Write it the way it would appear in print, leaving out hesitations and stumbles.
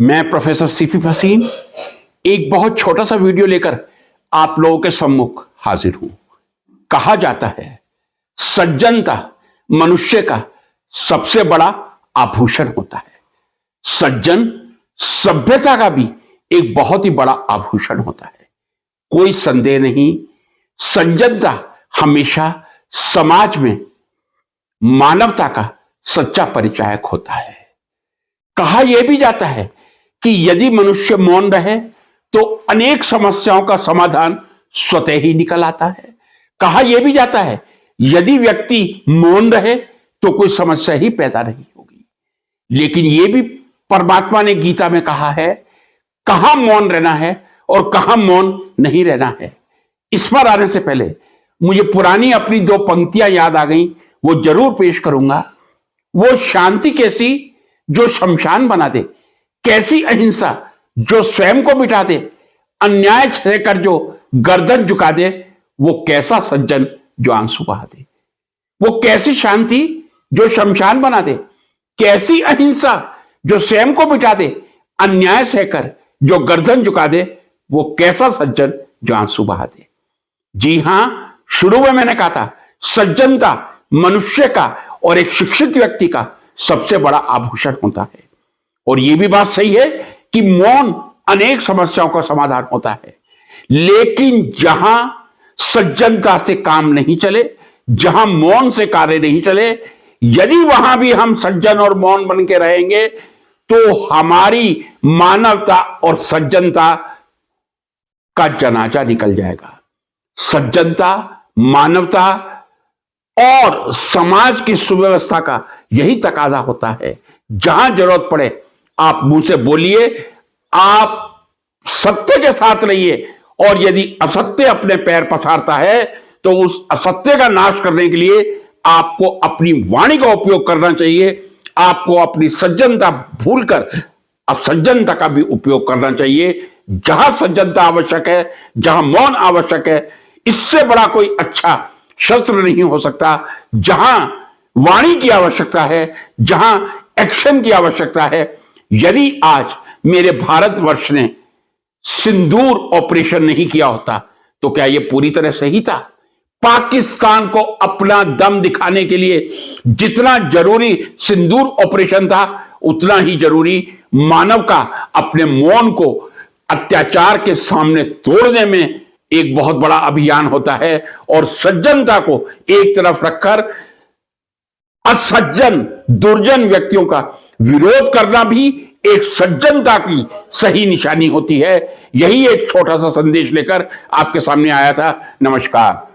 मैं professor CP Bhasin एक बहुत छोटा सा वीडियो लेकर आप लोगों के सम्मुख हाजिर हूं। कहा जाता है सज्जनता मनुष्य का सबसे बड़ा आभूषण होता है। सज्जन सभ्यता का भी एक बहुत ही बड़ा आभूषण होता है। कोई संदेह नहीं, सज्जनता हमेशा समाज में मानवता का सच्चा परिचायक होता है। कहा यह भी जाता है कि यदि मनुष्य मौन रहे तो अनेक समस्याओं का समाधान स्वतः ही निकल आता है। कहा यह भी जाता है यदि व्यक्ति मौन रहे तो कोई समस्या ही पैदा नहीं होगी। लेकिन यह भी परमात्मा ने गीता में कहा है कहां मौन रहना है और कहां मौन नहीं रहना है। इस पर आने से पहले मुझे पुरानी अपनी दो पंक्तियां याद आ गई, वो जरूर पेश करूंगा। वो शांति कैसी जो शमशान बना दे, कैसी अहिंसा जो स्वयं को मिटा दे, अन्याय सहकर जो गर्दन झुका दे, वो कैसा सज्जन जो आंसू बहा दे। वो कैसी शांति जो शमशान बना दे, कैसी अहिंसा जो स्वयं को मिटा दे, अन्याय सहकर जो गर्दन झुका दे, वो कैसा सज्जन जो आंसू बहा दे। जी हां, शुरू में मैंने कहा था सज्जनता मनुष्य का और एक शिक्षित व्यक्ति का सबसे बड़ा आभूषण होता है। और यह भी बात सही है कि मौन अनेक समस्याओं का समाधान होता है। लेकिन जहां सज्जनता से काम नहीं चले, जहां मौन से कार्य नहीं चले, यदि वहां भी हम सज्जन और मौन बन के रहेंगे तो हमारी मानवता और सज्जनता का जनाजा निकल जाएगा। सज्जनता, मानवता और समाज की सुव्यवस्था का यही तकाजा होता है। जहां जरूरत पड़े आप मुंह से बोलिए, आप सत्य के साथ रहिए, और यदि असत्य अपने पैर पसारता है तो उस असत्य का नाश करने के लिए आपको अपनी वाणी का उपयोग करना चाहिए। आपको अपनी सज्जनता भूलकर असज्जनता का भी उपयोग करना चाहिए। जहां सज्जनता आवश्यक है, जहां मौन आवश्यक है, इससे बड़ा कोई अच्छा शस्त्र नहीं हो सकता। जहां वाणी की आवश्यकता है, जहां एक्शन की आवश्यकता है। यदि आज मेरे भारतवर्ष ने सिंदूर ऑपरेशन नहीं किया होता तो क्या यह पूरी तरह सही था? पाकिस्तान को अपना दम दिखाने के लिए जितना जरूरी सिंदूर ऑपरेशन था, उतना ही जरूरी मानव का अपने मौन को अत्याचार के सामने तोड़ने में एक बहुत बड़ा अभियान होता है। और सज्जनता को एक तरफ रखकर असज्जन दुर्जन व्यक्तियों का विरोध करना भी एक सज्जनता की सही निशानी होती है। यही एक छोटा सा संदेश लेकर आपके सामने आया था। नमस्कार।